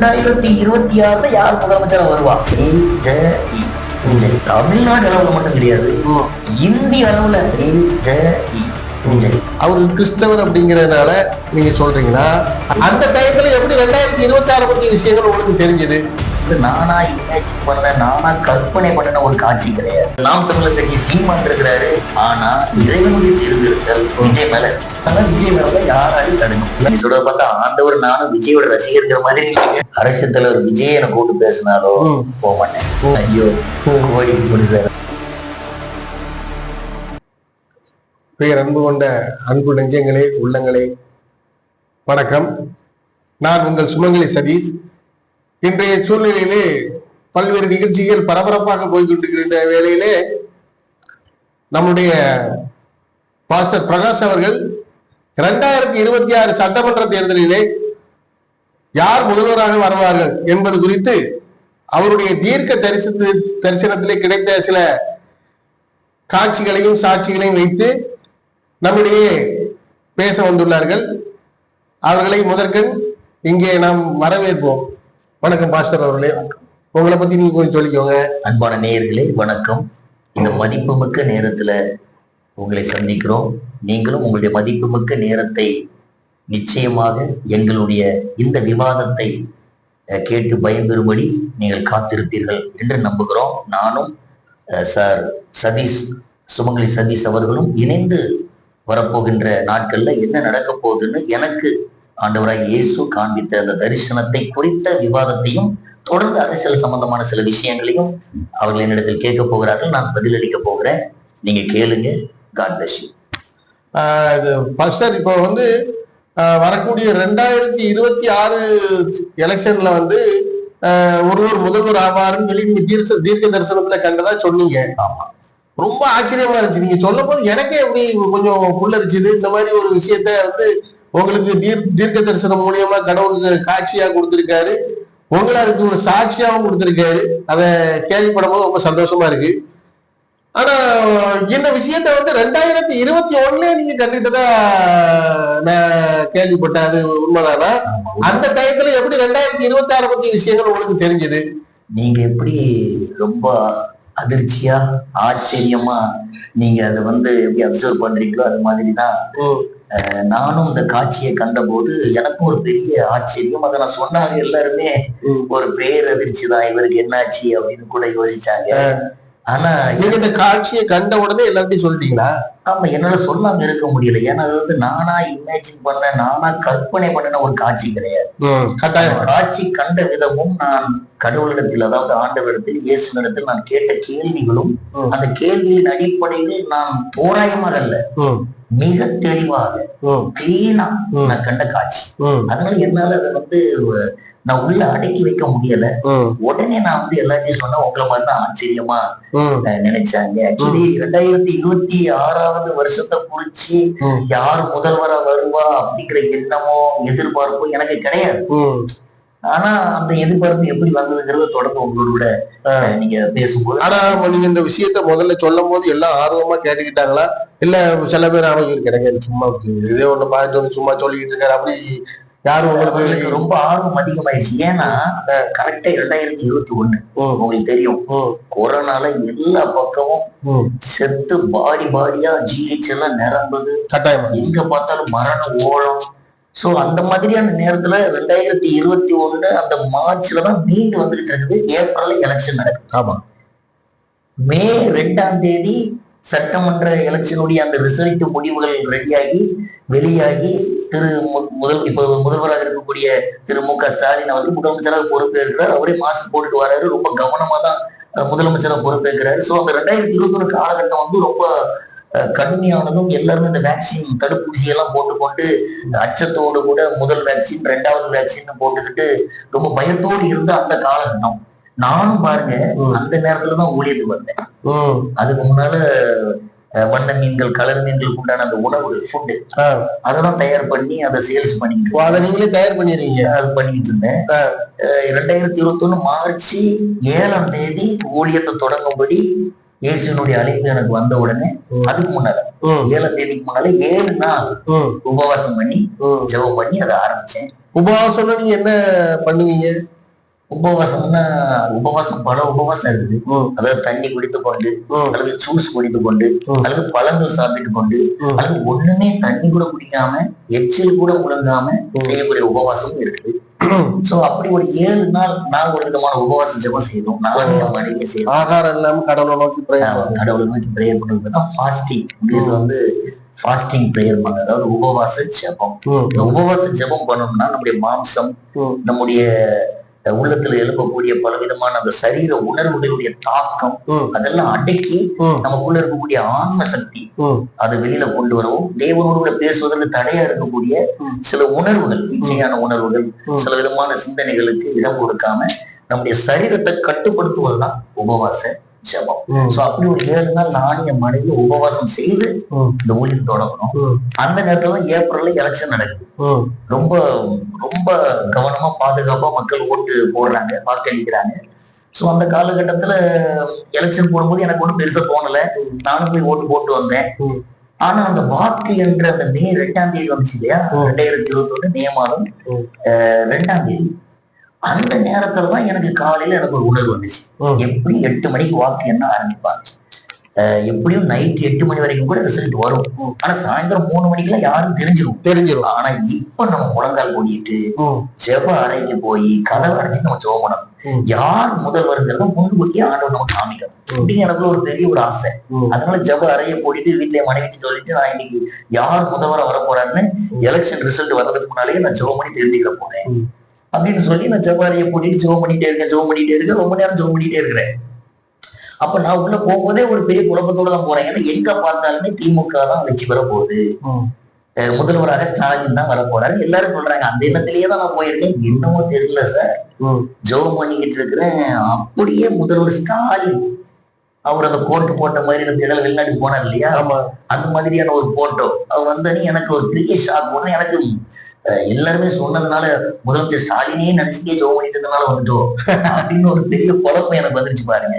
2026 யார் முதலமைச்சரா வருவா? விஜய். தமிழ்நாடு அளவுல மட்டும் கிடையாது, இந்திய அளவுல விஜய். அவரு கிறிஸ்தவர் அப்படிங்கறதுனால நீங்க சொல்றீங்கன்னா, அந்த டயத்துல எப்படி 2026 பத்தி விஷயங்கள் உங்களுக்கு தெரிஞ்சது? நானா இமேஜின் பண்ண, நானா கற்பனை பண்ண ஒரு காட்சி கிடையாது. நாம் தமிழர் கட்சி சீமான் இருக்கிறாரு, ஆனா இறைவனுடைய தேர்ந்தெடுத்தல் விஜய் மேல. விஜய் மேல யாராலும் தடுக்கும். நீங்க சொல்றத பார்த்தா ஆண்டவர் நானும் விஜயோட ரசிகர்கிற மாதிரி இல்லைங்க. அரசியல் தலைவர் விஜய் என கூட்டு பேசினாலோ போக மாட்டேன். ஐயோ சார். பெயர் அன்பு கொண்ட அன்பு நெஞ்சங்களே, உள்ளங்களே, வணக்கம். நான் உங்கள் சுமங்கலி சதீஷ். இன்றைய சூழ்நிலையிலே பல்வேறு நிகழ்ச்சிகள் பரபரப்பாக போய்கொண்டிருக்கின்ற வேளையிலே நம்முடைய பாஸ்டர் பிரகாஷ் அவர்கள் 2026 சட்டமன்ற தேர்தலிலே யார் முதல்வராக வருவார்கள் என்பது குறித்து அவருடைய தீர்க்க தரிசனத்திலே கிடைத்த சில காட்சிகளையும் சாட்சிகளையும் வைத்து நம்முடைய பேச வந்துள்ளார்கள். அவர்களை முதற்கண் இங்கே நாம் வரவேற்போம். வணக்கம் பாஸ்டர் அவர்களே, உங்களை பத்தி நீங்க கொஞ்சம் சொல்லிக்கோங்க. அன்பான நேயர்களே வணக்கம். இந்த மதிப்புமிக்க நேரத்துல உங்களை சந்திக்கிறோம். நீங்களும் உங்களுடைய மதிப்புமிக்க நேரத்தை நிச்சயமாக எங்களுடைய இந்த விவாதத்தை கேட்டு பயன்பெறும்படி நீங்கள் காத்திருப்பீர்கள் என்று நம்புகிறோம். நானும் சார் சதீஷ், சுமங்கலி சதீஷ் அவர்களும் இணைந்து வரப்போகின்ற நாட்கள்ல என்ன நடக்க போகுதுன்னு எனக்கு ஆண்டவராய் இயேசு காண்பித்த அந்த தரிசனத்தை குறித்த விவாதத்தையும் தொடர்ந்து அரசியல் சம்பந்தமான சில விஷயங்களையும் அவர்கள் என்னிடத்தில் கேட்க போகிறார்கள். நான் பதிலளிக்க போகிறேன். நீங்க கேளுங்க. God bless you. பாஸ்டர், இப்போ வரக்கூடிய 2026 எலெக்ஷன்ல ஒருவர் முதல்வர் ஆவாருன்னு சொல்லி நீங்க தீர்க்க தரிசனத்துல கண்டதா சொன்னீங்க. ஆமா, ரொம்ப ஆச்சரியமா இருந்துச்சு. நீங்க சொல்லும் போது எனக்கே எப்படி கொஞ்சம் புல்லரிச்சுது. இந்த மாதிரி ஒரு விஷயத்த உங்களுக்கு தீர்க்க தரிசனம் மூலியமா கடவுளுக்கு காட்சியா கொடுத்திருக்காரு, உங்களை அதுக்கு ஒரு சாட்சியாவும் கொடுத்திருக்காரு. அதை கேள்விப்படும் போது ரொம்ப சந்தோஷமா இருக்கு. ஆனா இந்த விஷயத்த 2021 நீங்க கண்டிப்பா நான் கேள்விப்பட்டேன். அது உண்மைதானா? அந்த டயத்துல எப்படி 2026 பத்தி விஷயங்கள் உங்களுக்கு தெரிஞ்சது? நீங்க எப்படி ரொம்ப அதிர்ச்சியா ஆச்சரியமா நீங்க அதை எப்படி அப்சர்வ் பண்றீங்களோ அது மாதிரிதான் நானும் இந்த காட்சியை கண்ட போது எனக்கும் ஒரு பெரிய ஆச்சரியம். அதை நான் சொன்னாங்க, எல்லாருமே ஒரு பேரதிர்ச்சி தான், இவருக்கு என்னாச்சு அப்படின்னு கூட யோசிச்சாங்க. ஆனா நீங்க இந்த காட்சியை கண்ட உடனே எல்லாத்தையும் சொல்லிட்டீங்களா? ஆமா, என்னால சொல்லாம இருக்க முடியல. ஏன்னா அது நானா இமேஜின் பண்ண, நானா கற்பனை பண்ணின ஒரு காட்சி கிடையாது. காட்சி கண்ட விதமும் நான் கடவுளிடத்தில், அதாவது ஆண்டவரிடத்தில், இயேசுனிடத்தில் நான் கேட்ட கேள்விகளும் அந்த கேள்வியின் அடிப்படையில் நான் தோராயமாக அல்ல, மிக தெளிவாக கிளீனா நான் கண்ட காட்சி. அதனால என்னால அதை நான் உள்ள அடக்கி வைக்க முடியல. உடனே நான் எல்லாத்தையும் சொன்னா உங்களை மாதிரிதான் ஆச்சரியமா நினைச்சாங்க. ஆக்சுவலி 2026 வருஷத்தை குறிச்சு யார் முதல்வரா வருவா அப்படிங்கிற எண்ணமோ எதிர்பார்ப்போ எனக்கு கிடையாது. ஆனா அந்த எதிர்பார்ப்பு எப்படி வந்ததுங்கிறத தொடர்ந்து உங்களோட நீங்க பேசும்போது. ஆனா நீங்க இந்த விஷயத்த முதல்ல சொல்லும் போது எல்லாம் ஆர்வமா கேட்டுக்கிட்டாங்களா? இல்ல சில பேர் ஆரோக்கியம் கிடைக்காது, சும்மா இதே ஒண்ணு பார்த்து சும்மா சொல்லிக்கிட்டு இருக்காரு அப்படி யாரும் உங்களுக்கு ரொம்ப ஆர்வம் அதிகமாயிடுச்சு? ஏன்னா கரெக்டா 2021 உங்களுக்கு தெரியும், கொரோனால எல்லா பக்கமும் செத்து பாடியா ஜிஹெச் எல்லாம் நிரம்புது. எங்க பார்த்தாலும் மரண ஓலம். சோ அந்த மாதிரியான நேரத்துல 2021 அந்த மார்ச்லதான் மீண்டு வந்துகிட்டு இருக்குது. ஏப்ரல்ல எலெக்ஷன் நடக்குது. ஆமா, மே 2ஆம் தேதி சட்டமன்ற எலெக்ஷனுடைய அந்த ரிசல்ட் முடிவுகள் ரெடியாகி வெளியாகி இப்ப முதல்வராக இருக்கக்கூடிய திரு மு க ஸ்டாலின் அவர்கள் முதலமைச்சராக பொறுப்பேற்கிறார். அவரே மாஸ்க் போட்டுட்டு வர்றாரு. ரொம்ப கவனமா தான் முதலமைச்சராக பொறுப்பேற்கிறாரு. சோ அந்த 2021 காலகட்டம் ரொம்ப கடுமையானதும், எல்லாருமே இந்த வேக்சின் தடுப்பூசி எல்லாம் போட்டுக்கொண்டு அச்சத்தோடு கூட முதல் வேக்சின் 2வது வேக்சின் போட்டுக்கிட்டு ரொம்ப பயத்தோடு இருந்த அந்த காலகட்டம். நானும் பாருங்க அந்த நேரத்துலதான் ஊழியத்துக்கு வந்தேன். அதுக்கு முன்னால வண்ண மீன்கள், கலர் மீன்களுக்கு உண்டான அந்த உணவு ஃபுட்டு அதெல்லாம் தயார் பண்ணி அதை சேல்ஸ் பண்ணிட்டு, அதை நீங்களே தயார் பண்ணிடுறீங்க? அது பண்ணிட்டு இருந்தேன். 2021 மார்ச் 7ஆம் தேதி ஊழியத்தை தொடங்கும்படி இயேசுனுடைய அழைப்பு எனக்கு வந்த உடனே, அதுக்கு முன்னால 7ஆம் தேதிக்கு முன்னால 7 நாள் உபவாசம் பண்ணி ஜெபம் பண்ணி அதை ஆரம்பிச்சேன். உபவாசம்னா நீங்க என்ன பண்ணுவீங்க? உபவாசம்னா உபவாசம் பல உபவாசம் இருக்குது. அதாவது தண்ணி குடித்துக் கொண்டு, அல்லது ஜூஸ் குடித்துக் கொண்டு, அல்லது பழங்கள் சாப்பிட்டு கொண்டு, அல்லது ஒண்ணுமே தண்ணி கூட குடிக்காம எச்சில் கூட முழுங்காம செய்யக்கூடிய உபவாசமும் இருக்குது. சோ அப்படி ஒரு 7 நாள் நாங்க ஒரு விதமான உபவாச ஜெபம் செய்தோம். நாளைக்கு செய்தோம். ஆகாரம் இல்லாம கடவுளை நோக்கி பிரேயர் பண்றதுதான் ஃபாஸ்டிங். இங்கிலீஷ்ல வந்து ஃபாஸ்டிங் பிரேயர் பண்ண, அதாவது உபவாச ஜெபம். இந்த உபவாச ஜெபம் பண்ணணும்னா நம்முடைய மாம்சம், நம்முடைய உள்ளத்துல எழுப்பக்கூடிய பலவிதமான அந்த சரீர உணர்வுகளுடைய தாக்கம் அதெல்லாம் அடக்கி நமக்குள்ள இருக்கக்கூடிய ஆன்ம சக்தி அதை வெளியில கொண்டு வரவும், தேவனோடு பேசுவதற்கு தடையா இருக்கக்கூடிய சில உணர்வுகள், இச்சையான உணர்வுகள், சில விதமான சிந்தனைகளுக்கு இடம் கொடுக்காம நம்முடைய சரீரத்தை கட்டுப்படுத்துவதுதான் உபவாச ஜெபம். சோ அப்படி ஒரு 7 நாள் நானும் என் மனைவி உபவாசம் செய்து இந்த ஊழியம் தொடங்கணும். அந்த நேரத்துல தான் ஏப்ரல்ல எலெக்ஷன் நடக்குது. ரொம்ப ரொம்ப கவனமா பாதுகாப்பா மக்கள் ஓட்டு போடுறாங்க, வாக்களிக்கிறாங்க. சோ அந்த காலகட்டத்துல எலெக்ஷன் போடும்போது எனக்கு ஒன்றும் பெருசா தோணல. நானும் போய் ஓட்டு போட்டு வந்தேன். ஆனா அந்த வாக்கு என்ற அந்த மே 2ஆம் தேதி வந்துச்சு இல்லையா, 2021 மே மாதம் 2ஆம் தேதி. அந்த நேரத்துலதான் எனக்கு காலையில எனக்கு ஒரு உணர்வு வந்துச்சு. எப்படி 8 மணிக்கு வாக்கு என்ன ஆரம்பிப்பாங்க, எப்படியும் நைட் 8 மணி வரைக்கும் கூட ரிசல்ட் வரும். ஆனா சாயந்தரம் 3 மணிக்கெல்லாம் யாரும் தெரிஞ்சிடும். ஆனா இப்ப நம்ம முழங்கால் போடிட்டு ஜெப அறைக்கு போய் கதவை அடைச்சு நம்ம ஜெபம் பண்ணணும். யார் முதல்வருங்கிறத முன்கூட்டியே ஆண்டவர் நமக்கு காமிக்கணும் அப்படின்னு எனக்கு ஒரு பெரிய ஒரு ஆசை. அதனால ஜெப அறையை போடிட்டு வீட்டுல மனைவிக்கு சொல்லிட்டு நான் இன்னைக்கு யார் முதல்வரை வர போறாருன்னு எலெக்ஷன் ரிசல்ட் வர்றதுக்கு முன்னாலேயே நான் ஜெபம் பண்ணி தெரிஞ்சுக்கிற போறேன் அப்படின்னு சொல்லி நான் ஜெப அறையை போட்டிட்டு ஜெபம் பண்ணிட்டே இருக்கேன். ரொம்ப நேரம் ஜெபம் பண்ணிட்டே இருக்கிறேன். அப்ப நான் உள்ள போகும்போதே ஒரு பெரிய குழப்பத்தோட தான் போறேன். ஏன்னா எங்க பார்த்தாலுமே திமுக தான் வெற்றி பெற போகுது, முதல்வராக ஸ்டாலின் தான் வர போறாரு எல்லாரும் சொல்றாங்க. அந்த எண்ணத்திலேயே தான் நான் போயிருக்கேன். என்னமோ தெரியல சார், ஜெபம் பண்ணிக்கிட்டு இருக்கிறேன். அப்படியே முதல்வர் ஸ்டாலின் அவர் அந்த கோட்டு போட்ட மாதிரி இந்த இடத்துல வெளிநாட்டுக்கு போனார் இல்லையா, அந்த மாதிரியான ஒரு போட்டோ அவர் வந்தனே எனக்கு ஒரு பெரிய ஷாக். உடனே எனக்கு எல்லாருமே சொன்னதுனால முதலமைச்சர் ஸ்டாலினே நினைச்சுட்டே ஜெபம் பண்ணிட்டு இருந்தனால வந்துட்டோம் அப்படின்னு ஒரு பெரிய குழப்பம் எனக்கு வந்துருச்சு பாருங்க.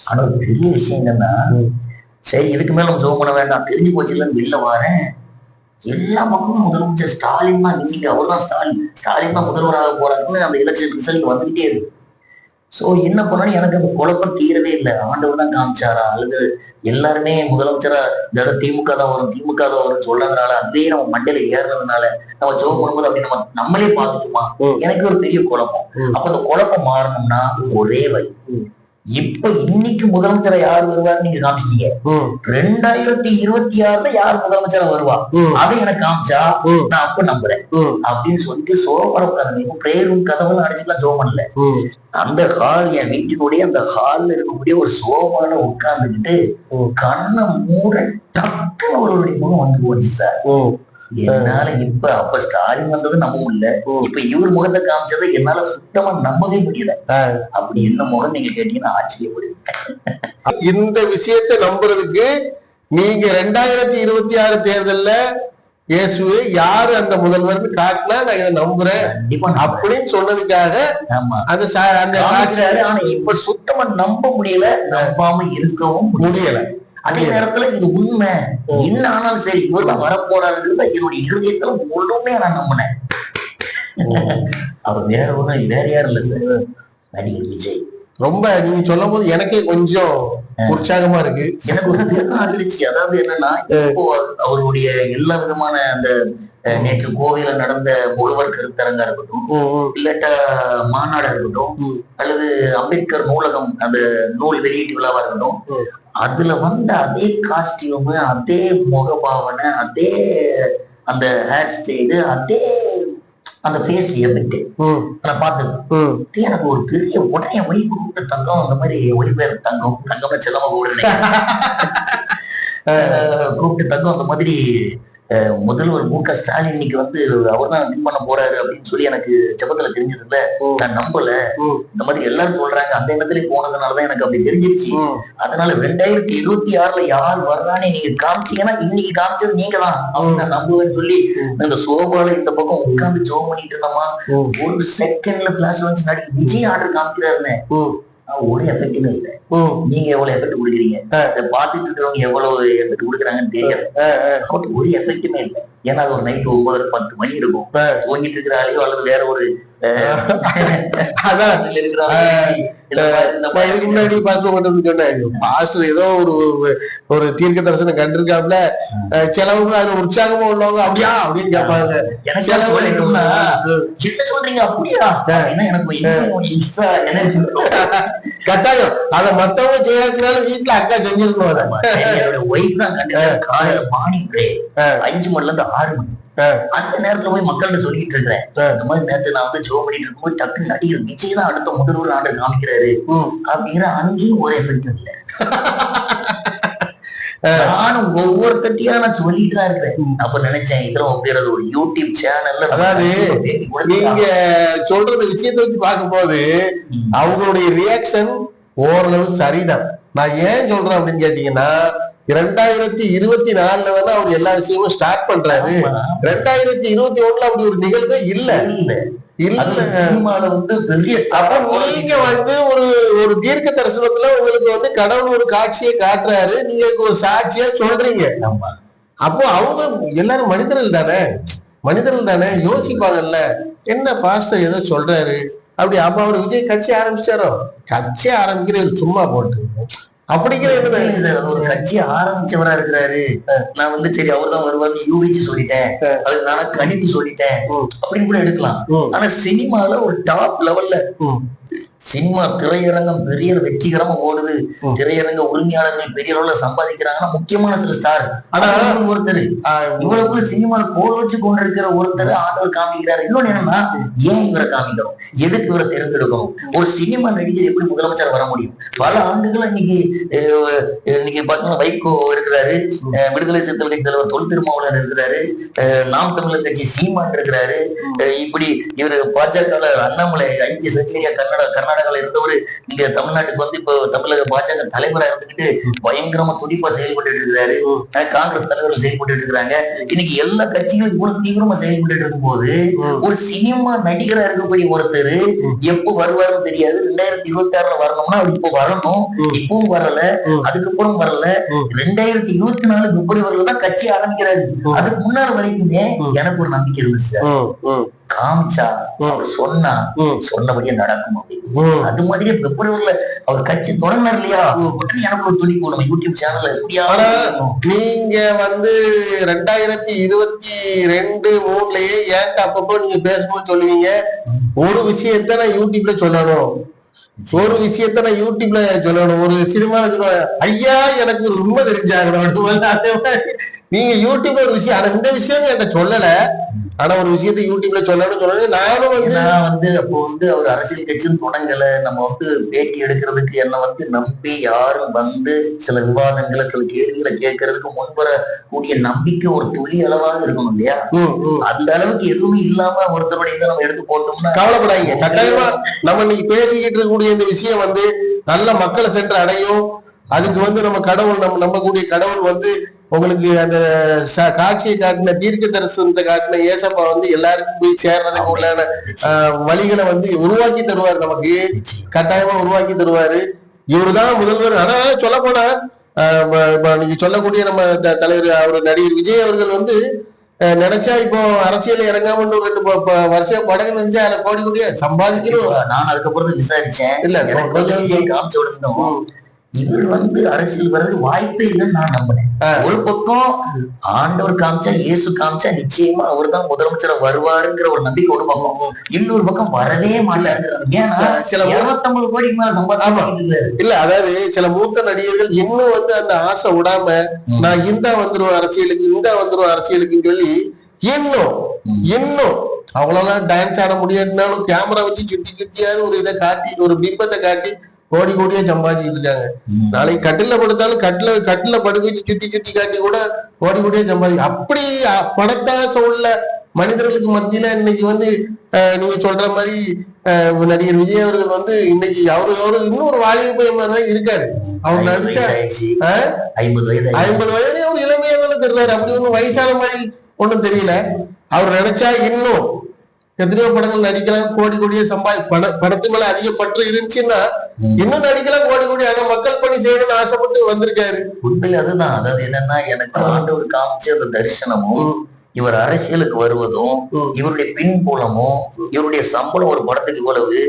ஆனா ஒரு பெரிய விஷயம் என்னன்னா, சரி இதுக்கு மேல நம்ம ஜெபம் பண்ண வேண்டாம், தெரிஞ்சு போச்சு இல்லைன்னு வெளில வாரேன். எல்லா பக்கமும் முதலமைச்சர் ஸ்டாலின் தான், இன்னைக்கு அவர் தான் ஸ்டாலின் தான் முதல்வராக போறாருன்னு அந்த எலெக்ஷன் ரிசல்ட் வந்துகிட்டே இருக்கு. சோ என்ன பண்ணாலும் எனக்கு அந்த குழப்பம் தீரவே இல்லை. ஆண்டவர் தான் காமிச்சாரா, அல்லது எல்லாருமே முதலமைச்சரா இந்த திமுக தான் வரும்னு சொல்றதுனால அதுவே நம்ம மண்டையில ஏறினதுனால நம்ம ஜெபம் பண்ணும்போது அப்படி நம்மளே பார்த்துட்டுமா, எனக்கு ஒரு பெரிய குழப்பம். அப்ப அந்த குழப்பம் மாறணும்னா ஒரே வழி, இப்ப இன்னைக்கு முதலமைச்சரை யார் வருவாரு நீங்க காமிச்சிட்டீங்க, 2026 யார் முதலமைச்சரா வருவா அதை எனக்கு காமிச்சா நான் அப்ப நம்புறேன் அப்படின்னு சொல்லிட்டு சோபரப்படாத பிரேயர் ரூம் கதவுலாம் அடிச்சுலாம் ஜெபம் பண்ணல. அந்த ஹால், என் வீட்டினுடைய அந்த ஹால்ல இருக்கக்கூடிய ஒரு சோபால உட்கார்ந்துக்கிட்டு கண்ணை மூட டக்குன்னு ஒரு முகம் வந்து போச்சு சார். என்னால அப்ப ஸ்டாலின் வந்தது நம்ப முடியல, இப்ப இவர் முகத்தை காமிச்சதை என்னால சுத்தமா நம்பவே முடியல. அப்படி என்ன முகம் நீங்க கேட்டீங்கன்னா ஆச்சரியப்படுவீங்க. இந்த விஷயத்தை நம்புறதுக்கு நீங்க 2026 தேர்தல்ல இயேசுவே யாரு அந்த முதல்வர்னு காட்டினா நான் இதை நம்புறேன் அப்படின்னு சொன்னதுக்காக அந்த ஆனா இப்ப சுத்தமா நம்ப முடியல, நம்பாம இருக்கவும் முடியல. அதே நேரத்துல இது உண்மை என்ன ஆனாலும் சரி இவர் தான் வரப்போறாருன்றது என்னுடைய இருதயத்துல முழுமையா நான் நம்பினேன். அவர் வேற யாரும் இல்ல சார், நடிகர் விஜய். ரொம்ப நீங்க சொல்லும் போது எனக்கே கொஞ்சம் உற்சாகமா இருக்கு. எனக்கு ஒரு அதிர்ச்சி. அதாவது என்னன்னா, இப்போ அவருடைய எல்லா விதமான அந்த நேற்று கோவையில நடந்த முகவர் கருத்தரங்கா இருக்கட்டும், இல்லாட்டா மாநாடா இருக்கட்டும், அல்லது அம்பேத்கர் நூலகம் அந்த நூல் வெளியீட்டு விழாவா இருக்கட்டும், அதுல வந்த அதே காஸ்டியூம், அதே முகபாவனை, அதே அந்த ஹேர் ஸ்டைலு, அதே அந்த பேஸ் எஃபெக்ட் நான் பார்த்தது எனக்கு ஒரு பெரிய உடனே ஒய்ஃப் கூப்பிட்டு தங்கம், அந்த மாதிரி ஒய்ஃப் பேர் தங்கம்னு செல்லாம கூப்பிட்டு தங்கம், அந்த மாதிரி முதல்வர் மு.க. ஸ்டாலின் இன்னைக்கு வந்து அவர் தான் வின் பண்ண போறாரு அப்படின்னு சொல்லி எனக்கு ஜெபத்துல தெரிஞ்சது இல்ல, நான் நம்பல. இந்த மாதிரி எல்லாரும் சொல்றாங்க, அந்த எண்ணத்துல போனதுனாலதான் எனக்கு அப்படி தெரிஞ்சிருச்சு. அதனால 2026 யார் வர்றானே நீங்க காமிச்சீங்கன்னா இன்னைக்கு காமிச்சது நீங்க தான் அப்படின்னு நான் நம்புவேன்னு சொல்லி இந்த சோபால இந்த பக்கம் உட்கார்ந்து ஜோம் பண்ணிட்டு இருந்தோமா, ஒரு செகண்ட்ல பிளாஷ் வந்து நடி விஜய் ஆர்டர் காமிக்கிறாருன்னு ஒரு எஃபெக்டுமே இல்லை. நீங்க எவ்வளவு எஃபெக்ட் கொடுக்குறீங்க, பாத்துட்டு இருக்கிறவங்க எவ்வளவு எஃபெக்ட் கொடுக்குறாங்கன்னு தெரியாது. ஒரு எஃபெக்டுமே இல்லை. ஏன்னா அது ஒரு நைட்டு 9 10 மணி இருக்கும். தூங்கிட்டு இருக்கிறாளையோ அல்லது வேற ஒரு அதான் இதுக்கு முன்னாடி பாஸ்டர் ஏதோ ஒரு தீர்க்க தரிசனம் கண்டிருக்காப்ல, சிலவங்க அதுல உற்சாகமா உள்ளவங்க அப்படியா அப்படின்னு கேட்பாங்க. என்ன சொல்றீங்க அப்படியா, எனக்கு கட்டாயம் அத மத்தவங்க செய்யறதுனால வீட்டுல அக்கா செஞ்சிருக்கணும். ஒய்ஃப் தான் காலையில மார்னிங் பிரே 5 மணில இருந்து 6 மணி அந்த நேரத்துல போய் மக்கள்கிட்ட சொல்லிட்டு இருக்கிறேன். இந்த மாதிரி நேரத்துல நான் வந்து ஜோ பண்ணிட்டு இருக்கும்போது டக்குன்னு நடிகர் விஜய் தான் அடுத்த முதல்வர் ஆண்டு காமிக்கிறாரு அப்படிங்கிற அங்கேயும் ஒரு எஃபெக்ட் இல்லை. நானும் ஒவ்வொருத்தையா நான் சொல்லிட்டு தான் இருக்கிறேன். அப்ப நினைச்சேன் இதெல்லாம் அப்படிங்கிறது ஒரு யூடியூப் சேனல்ல, அதாவது நீங்க சொல்றது விஷயத்தை வச்சு பார்க்கும் போது அவங்களுடைய ரியாக்ஷன் ஓரளவு சரிதான். நான் ஏன் சொல்றேன் அப்படின்னு கேட்டீங்கன்னா 2024 அவர் எல்லா விஷயமும் ஸ்டார்ட் பண்றாரு. 2021 அப்படி ஒரு நிகழ்வே இல்ல. அப்ப நீங்க வந்து ஒரு தீர்க்க தரிசனத்துல உங்களுக்கு வந்து கடவுள் ஒரு காட்சியை காட்டுறாரு, நீங்க ஒரு சாட்சியா சொல்றீங்க. அப்போ அவங்க எல்லாரும் மனிதர்கள் தானே யோசிப்பாங்கல்ல, என்ன பாஸ்டர் ஏதோ சொல்றாரு அப்படி. அப்ப அவர் விஜய் கட்சி ஆரம்பிச்சாரோ, கட்சி ஆரம்பிக்கிறது சும்மா போட்டு அப்படிங்கிற ஒரு கட்சி ஆரம்பிச்சவரா இருக்கிறாரு. நான் வந்து சரி அவர் தான் வருவார்னு யூகிச்சு சொல்லிட்டேன், அதுக்கு நானா கணித்து சொல்லிட்டேன் அப்படின்னு கூட எடுக்கலாம். ஆனா சினிமால ஒரு டாப் லெவல்ல சினிமா திரையரங்கம் பெரிய வெற்றிகரமா ஓடுது, திரையரங்க உரிமையாளர்கள் பெரிய அளவுல சம்பாதிக்கிறாங்கன்னா முக்கியமான சில ஸ்டார். ஆனா ஒருத்தர் இவ்வளவுக்குள்ள சினிமால கோல் வச்சு கொண்டிருக்கிற ஒருத்தர் ஆண்டவர் காமிக்கிறாரு. இன்னொன்னு என்னன்னா, ஏன் இவரை காமிக்கிறோம், எதுக்கு இவரை தேர்ந்தெடுக்கணும்? ஒரு சினிமா நடிகர் எப்படி முதலமைச்சர் வர முடியும்? பல ஆண்டுகள் இன்னைக்கு பாத்தீங்கன்னா வைகோ இருக்கிறாரு, விடுதலை சிறுத்தைகள் கட்சி தலைவர் தொல் திருமாவளவன் இருக்கிறாரு, நாம் தமிழர் கட்சி சீமான் இருக்கிறாரு, இப்படி இவர் பாஜக அண்ணாமலை ஐபிஎஸ் அதிகாரியா கர்நாடகால இருந்தவர் இங்க தமிழ்நாட்டுக்கு வந்து இப்ப தமிழக பாஜக தலைவரா இருந்துகிட்டு பயங்கரமா துடிப்பா செயல்பட்டு இருக்கிறாரு. காங்கிரஸ் தலைவர்கள் செயல்பட்டு இருக்கிறாங்க. இன்னைக்கு எல்லா கட்சிகளும் இவ்வளவு தீவிரமா செயல்பட்டு இருக்கும் போது ஒரு சினிமா நடிகரா இருக்கக்கூடிய ஒருத்தர் எப்போ வருவாருன்னு தெரியாது. 2026 வரணும்னா அவர் இப்போ வரணும், இப்பவும் வரல, அதுக்கப்புறம் வரல. 2024 பிப்ரவரியில தான் கட்சி ஆரம்பிக்கிறாரு. அதுக்கு முன்னாடி வரைக்குமே எனக்கு ஒரு நம்பிக்கை இருந்துச்சு, காமிச்சா அவர் சொன்னபடியே நடக்கும் அப்படின்னு. அது மாதிரியே பிப்ரவரியில அவர் கட்சி தொடங்கினார் இல்லையா, எனக்கு ஒரு துடிப்பு நம்ம யூடியூப் சேனல்ல எப்படியா. நீங்க வந்து 2022-23லயே ஏன்ட்டு அப்பப்போ நீங்க பேசும்போது சொல்லுவீங்க, ஒரு விஷயத்த நான் யூடியூப்ல சொல்லணும், ஒரு சினிமால சொல்லுவாங்க, ஐயா எனக்கு ஒரு உண்மை தெரிஞ்சாகணும். நீங்க யூடியூப்ல ஒரு விஷயம், ஆனா இந்த விஷயம் என்கிட்ட சொல்லல, ஆனா ஒரு விஷயத்த யூடியூப்ல சொல்லணும். நானும் வந்து அப்போ வந்து அவர் அரசியல் கட்சின்னு தொடங்கல, நம்ம வந்து பேட்டி எடுக்கிறதுக்கு என்ன வந்து நம்பி யாரும் வந்து சில விவாதங்களை சில கேள்விகளை கேட்கறதுக்கு முன்வர கூடிய நம்பிக்கை ஒரு துளி அளவாக இருக்கணும் இல்லையா? அந்த அளவுக்கு எதுவுமே இல்லாம ஒருத்தருடைய இதை நம்ம எடுத்து போட்டோம்னா கவலைப்படாதீங்க. கட்டாயமா நம்ம இன்னைக்கு பேசிக்கிட்டு இருக்கக்கூடிய இந்த விஷயம் வந்து நல்ல மக்களை சென்று அடையும். அதுக்கு வந்து நம்ம கடவுள், நம்ம நம்பக்கூடிய கடவுள் வந்து உங்களுக்கு அந்த காட்சியை காட்டின தீர்க்க தரிசனத்தை காட்டின ஏசப்பா வந்து எல்லாருக்கும் போய் சேர்றதுக்கு உள்ளான வழிகளை வந்து உருவாக்கி தருவார், நமக்கு கட்டாயமா உருவாக்கி தருவாரு. இவருதான் முதல்வர். ஆனா சொல்ல போனா நீங்க சொல்லக்கூடிய நம்ம தலைவர் அவர் நடிகர் விஜய் அவர்கள் வந்து நினைச்சா இப்போ அரசியல் இறங்காம இன்னும் 2 வருஷம் படகு நினைச்சா அதுல கோடி கோடியா சம்பாதிக்கணும். நான் அதுக்கப்புறம் விசாரிச்சேன், இல்ல காமிச்சு விடணும். இவர் வந்து அரசியல் வர்றது வாய்ப்பே இல்லைன்னு நான் நம்பினேன். ஒரு பக்கம் ஆண்டவர் காமிச்சா, இயேசு காமிச்சா நிச்சயமா அவர் தான் முதலமைச்சர் வருவாருங்கிற ஒரு நம்பிக்கை ஒரு பக்கம். இன்னொரு பக்கம் வரவே மாட்டாங்க. ஏன்னா சில 250 கோடிக்கு மேல சம்பாதிச்சு இல்ல. அதாவது சில மூத்த நடிகர்கள் இன்னும் வந்து அந்த ஆசை விடாம நான் வந்துருவேன் அரசியலுக்குன்னு சொல்லி இன்னும் அவ்வளவுதான் டான்ஸ் ஆட முடியாதுனாலும் கேமரா வச்சு சுத்தியாவது ஒரு இதை காட்டி, ஒரு பிம்பத்தை காட்டி கோடி கோடியா சம்பாதிச்சுட்டு இருக்காங்க. நாளைக்கு கட்டில படுத்தாலும் கட்டில படுக்க வச்சு சுத்தி காட்டி கூட கோடி கோடியா சம்பாதிக்க. அப்படி பணத்தாசை உள்ள மனிதர்களுக்கு மத்தியில இன்னைக்கு வந்து நீங்க சொல்ற மாதிரி நடிகர் விஜய் அவர்கள் வந்து இன்னைக்கு அவரு இன்னொரு வாலிப பையன் மாதிரிதான் இருக்காரு. அவர் நடிச்சா 50 வயதுலயே அவர் இளமையா தானே தெரியல, அப்படி ஒண்ணும் வயசான மாதிரி ஒண்ணும் தெரியல. அவர் நினைச்சா இன்னும் எத்தனையோ படங்கள் நடிக்கலாம், கோடி கோடியே படத்து மேல அதிக பற்று இருந்துச்சுன்னா இன்னும் நடிக்கலாம் கோடி கோடி. ஆனா மக்கள் பணி செய்யணும்னு ஆசைப்பட்டு வந்திருக்காரு. உண்மையில அதுதான். அதாவது என்னன்னா, எனக்கு ஆண்டவர் காமிச்ச அந்த தரிசனமும் இவர் அரசியலுக்கு வருவதும், இவருடைய பின்புலமும், இவருடைய சம்பளம் ஒரு படத்துக்கு இவ்வளவு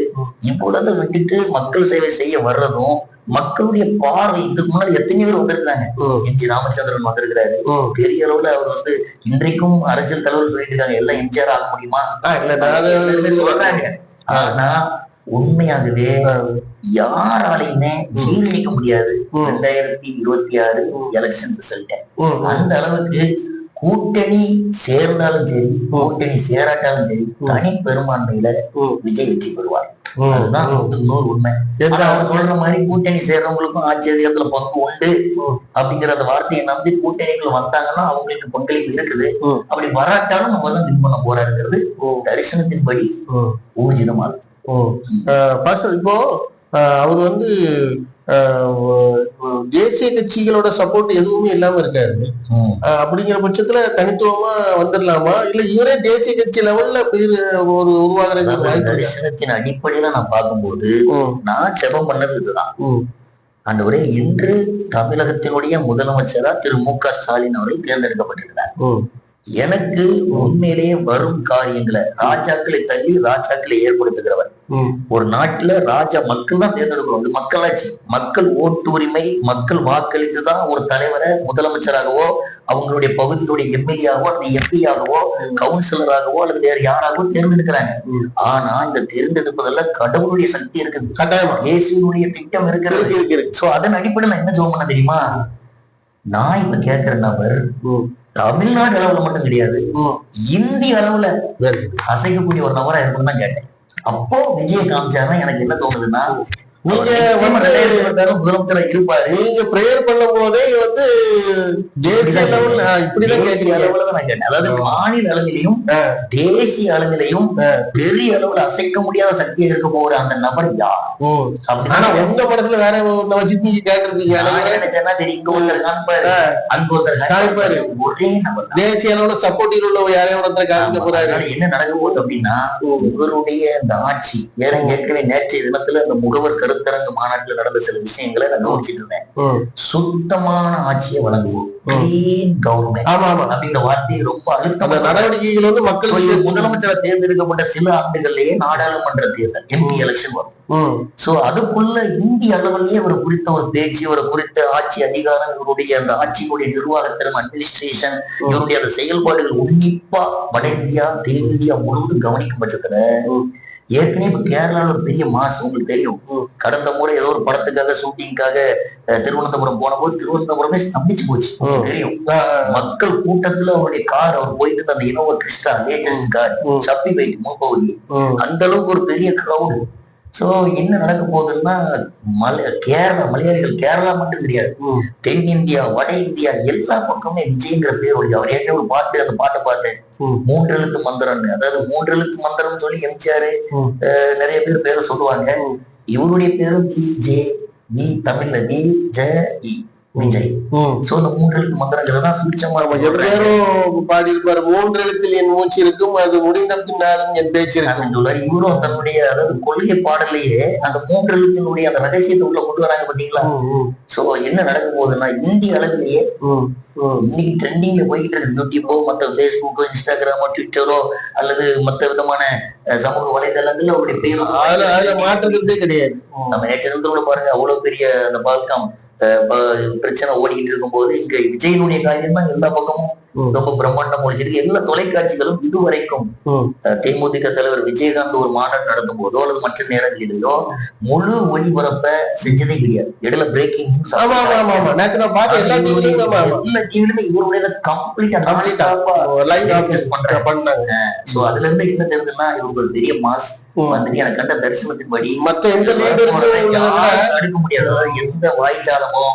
விட்டுட்டு மக்கள் சேவை செய்ய வர்றதும், மக்களுடைய பார்வை இதுக்கு முன்னாடி எத்தனை பேர் வந்திருக்காங்க. எம்.ஜி. ராமச்சந்திரன் வந்திருக்கிறாரு. பெரிய அளவுல அவர் இன்றைக்கும் அரசியல் தலைவர் சொல்லிட்டு இருக்காங்க, எல்லாம் எம்ஜிஆர் ஆக முடியுமா சொல்றாங்க. ஆனா உண்மையாகவே யாராலையுமே ஜீரணிக்க முடியாது 2026 எலெக்ஷன் ரிசல்ட். அந்த அளவுக்கு கூட்டணி சேர்ந்தாலும் சரி, கூட்டணி சேராட்டாலும் சரி, தனி பெரும்பான்மையில விஜய் வெற்றி பெறுவார். அதுதான் 100 உண்மை. அவர் சொல்ற மாதிரி கூட்டணி சேர்றவங்களுக்கும் ஆட்சி அதிகாரத்துல பங்கு உண்டு அப்படிங்கிற அந்த வார்த்தையை நம்பி கூட்டணிகள் வந்தாங்கன்னா அவங்களுக்கு பங்களிப்பு இருக்குது. அப்படி வராட்டாலும் நம்ம தான் வின் பண்ண போறாருங்கிறது தரிசனத்தின்படி ஊர்ஜிதமா இருக்கு. இப்போ அவர் தேசிய கட்சிகளோட சப்போர்ட் எதுவுமே இல்லாம இருக்காரு. அப்படிங்கிற பட்சத்துல தனித்துவமா வந்துடலாமா, இல்ல இவரே தேசிய கட்சி லெவல்ல ஒரு உருவாகிறது? தரிசனத்தின் அடிப்படையில நான் பார்க்கும்போது நான் ஜெபம் பண்ணது இதுதான். ஆண்டவரே, இன்று தமிழகத்தினுடைய முதலமைச்சரா திரு மு.க. ஸ்டாலின் அவர்கள் தேர்ந்தெடுக்கப்பட்டிருக்கிறார். எனக்கு உண்மையிலேயே வரும் காரியங்களை ராஜாக்களை தள்ளி ராஜாக்களை ஏற்படுத்துகிறவர். ஒரு நாட்டுல ராஜா மக்கள் தான் தேர்ந்தெடுக்கிறோம். மக்களாட்சி, மக்கள் ஓட்டு உரிமை, மக்கள் வாக்களித்துதான் ஒரு தலைவரை முதலமைச்சராகவோ அவங்களுடைய பகுதியுடைய எம்எல்ஏவோ அல்லது எம்பியாகவோ கவுன்சிலராகவோ அல்லது வேற யாராகவோ தேர்ந்தெடுக்கிறாங்க. ஆனா இந்த தேர்ந்தெடுப்பதெல்லாம் கடவுளுடைய சக்தி இருக்குது, கட்டாயமா இயேசுவினுடைய திட்டம் இருக்கிறது. சோ அதன் அடிப்படையில் நான் என்ன ஜெபம் பண்ண தெரியுமா, நான் இப்ப கேட்கிற நபர் தமிழ்நாடு அளவுல மட்டும் கிடையாது, இந்திய அளவுல அசைக்கக்கூடிய ஒரு நபரா இருக்குன்னு தான் கேட்டேன். அப்போ விஜய காமிச்சாருன்னா எனக்கு என்ன தோணுதுன்னா, நீங்க முதலமைச்சரா இருப்பாரு, நீங்க பிரேயர் பண்ணும் போதே தேசிய அளவுல இப்படிதான் நான் கேட்டேன். அதாவது மாநில அளவிலையும் தேசிய அளவிலையும் பெரிய அளவுல அசைக்க முடியாத சக்தியா இருக்க போற அந்த நபர் யார்? ஆனா உங்க மனசுல வேற வச்சுட்டு நீங்க கேட்டிருக்கீங்க, சரி இங்க ஒருத்தர் காண்பாரு, அங்க ஒருத்தர் காண்பாரு, ஒரே நபர் தேசிய அளவுல சப்போர்ட்டில் உள்ள யாரையும் ஒருத்தர் காமிக்க போறாரு. என்ன நடக்க போகுது அப்படின்னா, இவருடைய இந்த ஆட்சி ஏற்கனவே நேற்றைய தினத்துல அந்த முகவர் கருத்தரங்கு மாநாட்டுல நடந்த சில விஷயங்களை நான் கவனிச்சுட்டு இருந்தேன். சுத்தமான ஆட்சியை வழங்குவோம், கிளீன் கவர்மெண்ட் அப்படிங்கிற வார்த்தையை ரொம்ப அழுத்தமான நடவடிக்கைகள் மக்கள் முதலமைச்சரை தேர்ந்தெடுக்கப்பட்ட சில ஆண்டுகள்லயே நாடாளுமன்ற தேர்தல் எம்பி எலெக்ஷன் வரும். சோ அதுக்குள்ள இந்திய அளவிலேயே ஒரு குறித்த ஒரு பேச்சு, ஒரு குறித்த ஆட்சி அதிகாரம், இவருடைய அந்த ஆட்சியினுடைய நிர்வாகத்திறன், அட்மினிஸ்ட்ரேஷன், இவருடைய அந்த செயல்பாடுகள் உன்னிப்பா வட இந்தியா தென்னிந்தியா முழுவதும் கவனிக்கும் பட்சத்துல ஏற்கனவே இப்ப கேரளாவில் ஒரு பெரிய மாசு உங்களுக்கு தெரியும். கடந்த முறை ஏதோ ஒரு படத்துக்காக ஷூட்டிங்காக திருவனந்தபுரம் போன போது திருவனந்தபுரமே ஸ்தம்பிச்சு போச்சு தெரியும். மக்கள் கூட்டத்துல அவருடைய கார் அவர் போயிட்டு அந்த இனோவா கிறிஸ்டா லேட்டஸ்ட் கார் சப்பி போயிட்டு முன்பகுதி அந்த அளவுக்கு ஒரு பெரிய கிரௌடு. சோ என்ன நடக்க போகுதுன்னா, மலையாளிகள் கேரளா மட்டும் கிடையாது, தென்னிந்தியா வட இந்தியா எல்லா பக்கமே விஜய்ங்கிற பேர் ஒழிய. அவர் ஏற்கனவே ஒரு பாட்டு, அந்த பாட்டை பார்த்தேன், 3 எழுத்து மந்திரம்னு. அதாவது 3 எழுத்து மந்திரம் சொல்லி எம்ஜிஆர் நிறைய பேர் பேரை சொல்லுவாங்க. இவருடைய பேரும் வி தமிழ்ல விஜய். சோ இந்த 3 எழுத்து மந்திரங்கிறதான் சுவிச்சமா பாடி இருப்பாரு. 3 எழுத்தில் என் மூச்சு இருக்கும், அது முடிந்த பின்னாலும் என் பேச்சு இருக்கும். இவரும் தன்னுடைய அதாவது கொள்கை பாடலையே அந்த 3 எழுத்தினுடைய அந்த ரகசியத்தை உள்ள கொண்டு வராங்க பாத்தீங்களா. சோ என்ன நடக்க போகுதுன்னா, இந்திய அளவிலேயே இன்னைக்கு ட்ரெண்டிங்ல போய்கிட்டு இருக்கு. யூடியூபோ மற்ற பேஸ்புக்கோ இன்ஸ்டாகிராமோ ட்விட்டரோ அல்லது மற்ற விதமான சமூக வலைதளங்கள்ல அவருடைய பேரும் மாற்றுறதே கிடையாது. நம்ம நேற்று பாருங்க, அவ்வளவு பெரிய அந்த பால்காம் பிரச்சனை ஓடிக்கிட்டு இருக்கும் போது இங்க விஜயனுடைய காரியம் தான் எல்லா பக்கமும் ரொம்ப பிரம்மாண்டம் முடிச்சிருக்கு. எல்லா தொலைக்காட்சிகளும் இதுவரைக்கும் தேமுதிக தலைவர் விஜயகாந்த் ஒரு மாநாடு நடத்தும் போதோ அல்லது மற்ற நேரங்களிலோ முழு ஒளிபரப்ப செஞ்சதே கிடையாது. இடையில பிரேக்கிங் நியூஸ் எல்லா டிவிலுமே இவருடைய கம்ப்ளீட்டா பண்ணாங்க. சோ அதுல இருந்து என்ன தெரியுதுன்னா, இவருக்கு ஒரு பெரிய மாஸ் வந்துட்டு எனக்கு கண்ட தரிசனத்தின்படி மற்ற எந்த தடுக்க முடியாது. அதாவது எந்த வாய்ச்சாலமோ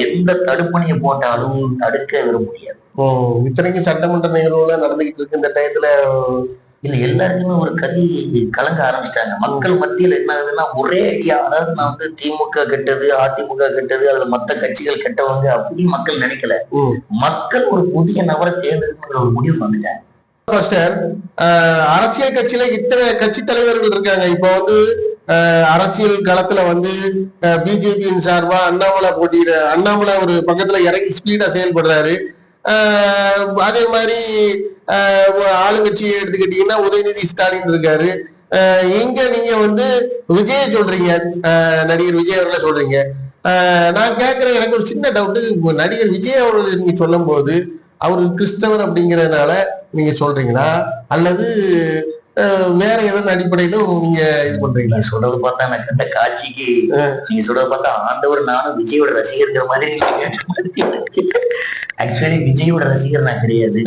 எந்த தடுப்பணையை போட்டாலும் தடுக்க விட முடியாது. இத்தனைக்கும் சட்டமன்ற நிகழ்வுல நடந்துகிட்டு இருக்கு இந்த டயத்துல இல்ல எல்லாருக்குமே ஒரு கதி கலங்க ஆரம்பிச்சிட்டாங்க. மக்கள் மத்தியில் என்ன ஆகுதுன்னா, ஒரே ஐடியா, அதாவது நான் திமுக கெட்டது, அதிமுக கெட்டது அல்லது மற்ற கட்சிகள் கெட்டவங்க அப்படின்னு மக்கள் நினைக்கல. மக்கள் ஒரு புதிய நபரை தேர்ந்தெடுக்கிற ஒரு முடிவு வந்துட்டாங்க. அரசியல் கட்சியில இத்தனை கட்சி தலைவர்கள் இருக்காங்க. இப்போ அரசியல் களத்துல பிஜேபியின் சார்பா அண்ணாமலை போட்டியிட, அண்ணாமலை ஒரு பக்கத்துல இறங்கி ஸ்பீடா செயல்படுறாரு. அதே மாதிரி ஆளுங்கட்சியை எடுத்துக்கிட்டீங்கன்னா உதயநிதி ஸ்டாலின் இருக்காரு. இங்க நீங்க வந்து விஜய சொல்றீங்க, நடிகர் விஜய் அவர்களை சொல்றீங்க. நான் கேட்கிறேன், எனக்கு ஒரு சின்ன டவுட்டு. நடிகர் விஜய் அவர்கள் நீங்க சொல்லும் போது அவரு கிறிஸ்தவர் அப்படிங்கறதுனால நீங்க சொல்றீங்களா, அல்லது வேற எதன் அடிப்படையிலும் நீங்க இது பண்றீங்களா? சொல்றது பார்த்தா நான் கண்ட காட்சிக்கு நீங்க சொல்றத பார்த்தா ஆண்டவர் நானும் விஜயோட ரசிகர்ங்கிற மாதிரி ஆக்சுவலி விஜயோட ரசிகர் நான் கிடையாது.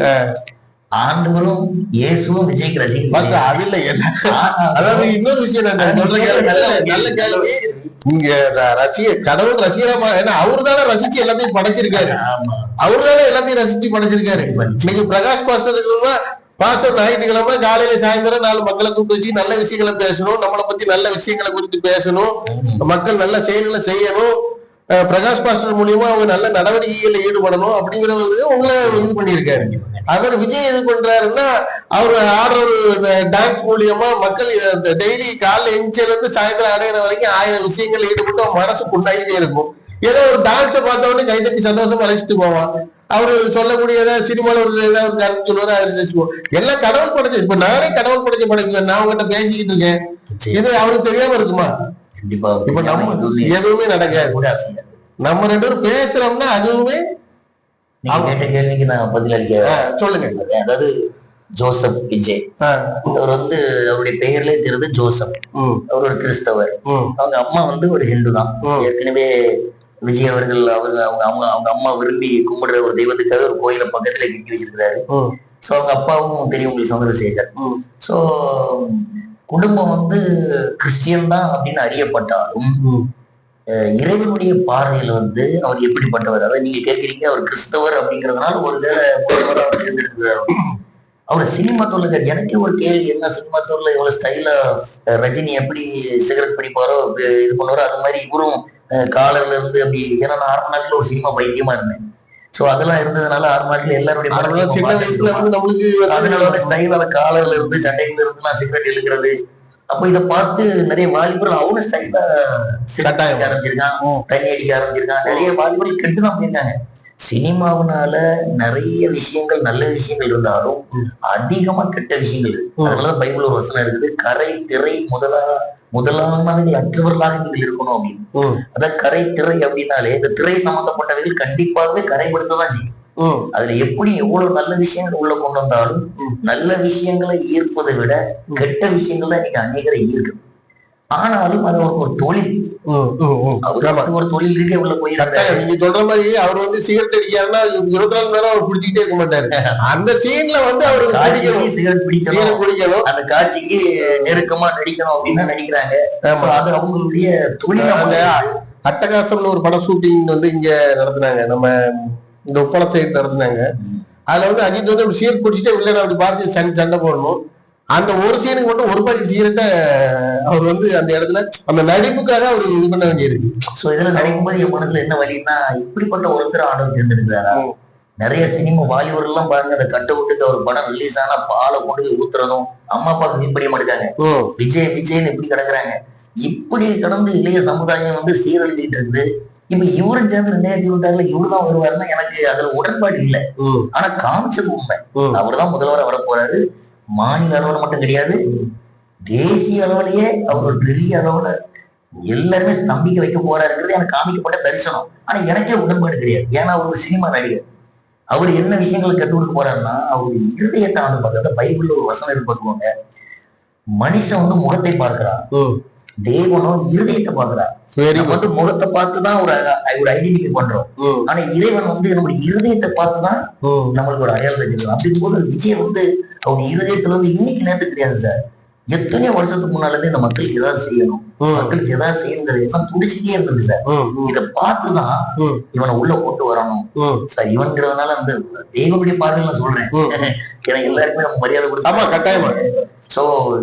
ஆண்டவரும் இயேசுவும் விஜய்க்கு ரசிகர். அது இல்ல, அதாவது இன்னொரு விஷயம் நல்ல கேள்வி. நீங்க கடவுள் ரசிகரமா, ஏன்னா அவரு தானே ரசிச்சு எல்லாத்தையும் படைச்சிருக்காரு. அவரு தானே எல்லாத்தையும் ரசிச்சு படைச்சிருக்காரு. இன்னைக்கு பிரகாஷ் பாஸ்டர் பாஸ்டர் ஞாயிற்றுக்கிழமை காலையில சாயந்தரம் 4 மக்களை கூப்பிட்டு வச்சு நல்ல விஷயங்களை பேசணும், நம்மளை பத்தி நல்ல விஷயங்களை குறித்து பேசணும், மக்கள் நல்ல செயல்களை செய்யணும், பிரகாஷ் பாஸ்டர் மூலியமா அவங்க நல்ல நடவடிக்கைகள்ல ஈடுபடணும் அப்படிங்கறது உங்களை இது பண்ணியிருக்காரு. அவர் விஜய் இது பண்றாருன்னா அவர் ஆடுற ஒரு டான்ஸ் மூலியமா மக்கள் டெய்லி காலைல எஞ்சில இருந்து சாயந்தரம் அடையிற வரைக்கும் 1000 விஷயங்கள்ல ஈடுபட்டு மனசு புண்ணாகிட்டே இருக்கும். ஏதோ ஒரு டான்ஸை பார்த்த உடனே கைதட்டி சந்தோஷமா ரசிச்சுட்டு போவான். அவரு சொல்லக்கூடிய ஏதாவது சினிமால ஒரு ஏதாவது ஒரு கருத்து சொல்லுவாரு, அதை ரசிச்சுவோம். எல்லாம் கடவுள் படைச்சு. இப்ப நானே கடவுள் படைச்ச படைக்கிறேன், நான் உங்ககிட்ட பேசிக்கிட்டு இருக்கேன், இது அவருக்கு தெரியாம இருக்குமா? கண்டிப்பா. இப்ப நம்ம எதுவுமே நடக்காது. நம்ம 2 பேரும் பேசுறோம்னா அதுவுமே கேட்ட கேள்விக்கு நான் பதில் அளிக்க சொல்லுங்க. அதாவது ஜோசப் விஜய் அவர் வந்து அவருடைய பெயர்லயே தெரியுது ஜோசப். அவர் ஒரு கிறிஸ்தவர். அவங்க அம்மா வந்து ஒரு ஹிந்து தான். ஏற்கனவே விஜய் அவர்கள் அவங்க அம்மா விரும்பி கும்பிடுற ஒரு தெய்வத்துக்காக ஒரு கோயில பக்கத்துல கட்டி வச்சிருக்கிறாரு. சோ அவங்க அப்பாவும் தெரியும் உங்களுக்கு சந்திரசேகர். சோ குடும்பம் வந்து கிறிஸ்டியன் தான் அப்படின்னு அறியப்பட்டாலும் இறைவனுடைய பார்வையில வந்து அவர் எப்படிப்பட்டவர், அதாவது நீங்க கேட்கிறீங்க அவர் கிறிஸ்தவர் அப்படிங்கறதுனால ஒரு அவர் தேர்ந்தெடுக்கிறார். அவர் சினிமா தொழில் எனக்கே ஒரு கேள்வி, என்ன சினிமா தொழில் இவ்வளவு ஸ்டைலா ரஜினி எப்படி சிகரெட் பிடிப்பாரோ இது பண்ணுவாரோ அது மாதிரி இவரும் காலர்ல இருந்து அப்படி. ஏன்னா நான் 6 நாட்கள் ஒரு சினிமா பைத்தியமா இருந்தேன். சோ அதெல்லாம் இருந்ததுனால 6 நாட்கள் எல்லாருடைய சின்ன வயசுல வந்து நம்மளுக்கு அதனால ஸ்டைலான காலர்ல இருந்து சட்டையில இருந்து நான் சிகரெட் இழுக்கிறது. அப்ப இதை பார்த்து நிறைய வாலிபர்கள் அவனு ஸ்டைலா சிகரெட் அடிக்க ஆரம்பிச்சிருக்கான், தண்ணி அடிக்க ஆரம்பிச்சிருக்கான். நிறைய வாலிபர்கள் கெட்டுதான் போயிருக்காங்க. சினிமாவுனால நிறைய விஷயங்கள் நல்ல விஷயங்கள் இருந்தாலும் அதிகமா கெட்ட விஷயங்கள் இருக்கு. அதனாலதான் பைபிள் ஒரு வசனம் இருக்குது, கரை திரை முதலானவர்கள் அற்றவர்களாக நீங்கள் இருக்கணும் அப்படின்னு. அதான் கரை திரை அப்படின்னாலே இந்த திரை சம்பந்தப்பட்டவர்கள் கண்டிப்பாகவே கரைப்படுத்ததான் செய்யும். அதுல எப்படி எவ்வளவு நல்ல விஷயங்கள் உள்ள கொண்டு வந்தாலும் நல்ல விஷயங்களை ஈர்ப்பதை விட கெட்ட விஷயங்கள் தான் இன்னைக்கு அநேகரை ஈர்க்குது. ஆனாலும் அது ஒரு தொழில், ஒரு தொழில் இருக்கே உள்ள போய் நீங்க சொல்ற மாதிரி அவர் வந்து சிகரெட் அடிக்காருன்னா 24 மணி நேரம் அவர் குடிச்சுக்கிட்டே இருக்க மாட்டாரு. அந்த சீன்ல வந்து அவருக்கு சிகரெட் பிடிக்கணும், அந்த காட்சிக்கு நெருக்கமா நடிக்கணும் அப்படின்னு நடிக்கிறாங்க. அது அவங்களுடைய தொழில். அட்டகாசம்னு ஒரு படம் ஷூட்டிங் வந்து இங்க நடத்தினாங்க, நம்ம இந்த உப்பள சைடு நடத்தினாங்க. அதுல வந்து அஜித் வந்து அப்படி சிகரெட் குடிச்சிட்டே வில்லன் அப்படி பார்த்து சண்டை போடணும். அந்த ஒரு சீனுக்கு மட்டும் ஒரு பாக்கெட் சிகரெட்டை அவர் வந்து அந்த இடத்துல அந்த நடிப்புக்காக அவர் இது பண்ண வேண்டியிருக்கு. சோ இதுல நடிக்கும்போது என் மனசுல என்ன வழின்னா, இப்படிப்பட்ட ஒருத்தர் ஆர்டர் தேர்ந்தெடுக்கிறாரா? நிறைய சினிமா வாலிபர்கள் எல்லாம் பாருங்க, அந்த கட்ட விட்டுக்கு அவர் படம் ரிலீஸ் ஆனா பாலை கொண்டு போய் ஊத்துறதும் அம்மா அப்பா மீன்படிய மாட்டாங்க, விஜய்னு இப்படி கிடக்குறாங்க. இப்படி கடந்து இளைய சமுதாயம் வந்து சீரழிஞ்சிட்டு இருந்து இப்ப இவரும் சேர்ந்து 2026 இவருதான் வருவாருன்னா எனக்கு அதுல உடன்பாடு இல்லை. ஆனா காமிச்சது உண்மை, அவர்தான் முதல்வராக வர போறாரு. மாநில அளவுல மட்டும் கிடையாது, தேசிய அளவுலயே அவர் ஒரு பெரிய அளவுல எல்லாருமே ஸ்தம்பிக்க வைக்க போறாருங்கிறது எனக்கு காமிக்கப்பட்ட தரிசனம். ஆனா எனக்கே உடன்பாடு கிடையாது. ஏன்னா அவர் ஒரு சினிமா நடிகர். அவர் என்ன விஷயங்களை கத்துக் கொடுக்க போறாருன்னா அவருடைய இருதயத்தை ஆண்டு பார்க்க. பைபிள்ல ஒரு வசனம் இருப்பாங்க, மனுஷன் வந்து முகத்தை பார்க்கிறான், தேவனும் இருதயத்தை பாக்குறார். வந்து முகத்தை பார்த்துதான் ஒரு ஐடென்டிஃபை பண்றோம். ஆனா இறைவன் வந்து நம்மளுடைய இருதயத்தை பார்த்துதான் நம்மளுக்கு ஒரு அடையாளம் வச்சிருக்கோம். அப்படிங்கும் போது விஜய் வந்து அவங்க இருதயத்துல வந்து இன்னைக்கு நேரத்து கிடையாது சார், எத்தனையோ வருஷத்துக்கு முன்னாலே இந்த மக்களுக்கு ஏதாவது செய்யணும், மக்களுக்கு ஏதாவது செய்யணுங்கிறது எல்லாம் துடிச்சுட்டே இருந்தது சார். இதை பார்த்துதான் இவனை உள்ள போட்டு வரணும் சார். இவன்கிறதுனால அந்த தெய்வனுடைய பார்வையில நான் சொல்றேன், ஏன்னா எல்லாருக்குமே நம்ம மரியாதை கொடுத்து கட்டாயமா. சோ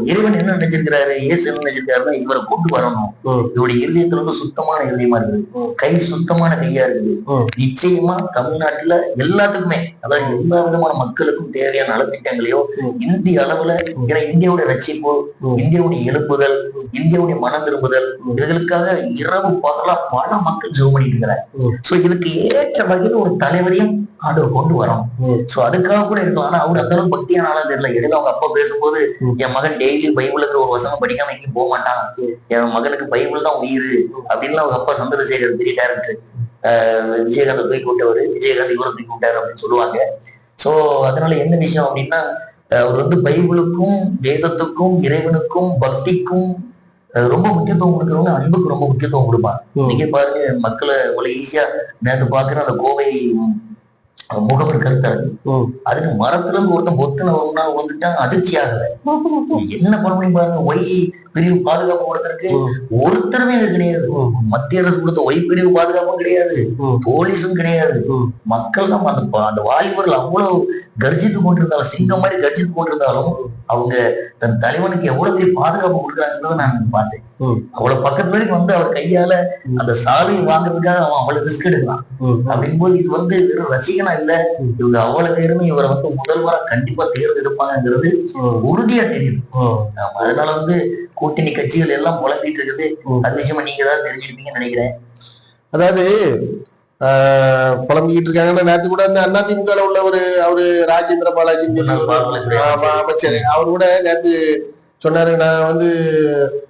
இறைவன் என்ன நினைச்சிருக்கிறாரு, இயேசு என்ன நினைச்சிருக்காருன்னா இவரை கொண்டு வரணும். இவருடைய இருதயத்துல வந்து சுத்தமான இருதயமா இருக்குது, கை சுத்தமான கையா இருக்குது. நிச்சயமா தமிழ்நாட்டுல எல்லாத்துக்குமே, அதாவது எல்லா விதமான மக்களுக்கும் தேவையான நலத்திட்டங்களையோ இந்திய அளவுல, ஏன்னா இந்தியாவுடைய ரட்சிப்பு, இந்தியாவுடைய எழுப்புதல், இந்தியாவுடைய மனம் மனம் திரும்புதல், இதுகளுக்காக இரவு பகலா பல மக்கள் ஜெபம் பண்ணிட்டு இருக்கிறாங்க. சோ இதுக்கு ஏற்ற வகையில் ஒரு தலைவரையும் ஆண்டவர் கொண்டு வரோம். சோ அதுக்காக கூட இருக்கலாம். ஆனா அவர் அந்த அளவுக்கு பக்தியான ஆளா தெரியல. இடையில அவங்க அப்பா பேசும்போது, என் மகன் டெய்லி பைபிள் இருக்கிற ஒரு வசனம் படிக்காம எங்கேயும் போக மாட்டான், என் மகனுக்கு பைபிள் தான் உயிர் அப்படின்னு அவங்க அப்பா சந்திரசேகர் பெரிய டைரக்டர் விஜயகாந்த் தூக்கி விட்டவர், விஜயகாந்த் இவரை தூக்கி விட்டாரு அப்படின்னு சொல்லுவாங்க. சோ அதனால என்ன விஷயம் அப்படின்னா, அவர் வந்து பைபிளுக்கும் வேதத்துக்கும் இறைவனுக்கும் பக்திக்கும் ரொம்ப முக்கியத்துவம் கொடுக்குறவங்க அன்புக்கு ரொம்ப முக்கியத்துவம் கொடுப்பாங்க. நீங்க பாருங்க, மக்களை இவ்வளவு ஈஸியா நேற்று பாக்குற அந்த கோவை முகவர் கருத்தாரு, அதுக்கு மரத்துல இருந்து ஒருத்தன் பொத்துன ஒரு நாள் விழுந்துட்டா அதிர்ச்சி ஆகல. என்ன பண்ண முடியும் பாருங்க. ஒய் பிரிவு பாதுகாப்பு கொடுத்திருக்கு, ஒருத்தருமே இது கிடையாது. மத்திய அரசு கொடுத்த ஒய் பிரிவு பாதுகாப்பும் கிடையாது, போலீஸும் கிடையாது. மக்கள் தான் அந்த வாலிபர்கள் அவ்வளவு கர்ஜித்து கொண்டிருந்தாலும், சிங்கம் மாதிரி கர்ஜித்து கொண்டிருந்தாலும் அவங்க தன் தலைவனுக்கு எவ்வளவு பெரிய பாதுகாப்பு கொடுக்குறாங்கன்றத நான் பார்த்தேன். அவ்வளவு பக்கத்து வரைக்கும் வந்து அவர் கையால அந்த சாலையை வாங்குறதுக்காக அவன் அவ்வளவு ரிஸ்க் எடுக்கலாம். அப்படிங்கும்போது இது வந்து வெறும் ரசிகனா இல்ல, இவங்க அவ்வளவு பேருமே இவரை வந்து முதல்வரா கண்டிப்பா தேர்ந்தெடுப்பாங்கிறது உறுதியா தெரியுது. அதனால வந்து கூட்டணி கட்சிகள் எல்லாம் புலம்பிட்டு இருக்குது. அது விஷயமா நீங்க ஏதாவது தெரிஞ்சுப்பீங்கன்னு நினைக்கிறேன். அதாவது புலம்பிக்கிட்டு இருக்காங்கன்னா, நேற்று கூட அந்த அதிமுக உள்ள அவரு ராஜேந்திர பாலாஜி அமைச்சர், அவரு கூட நேற்று சொன்னாரு, நான் வந்து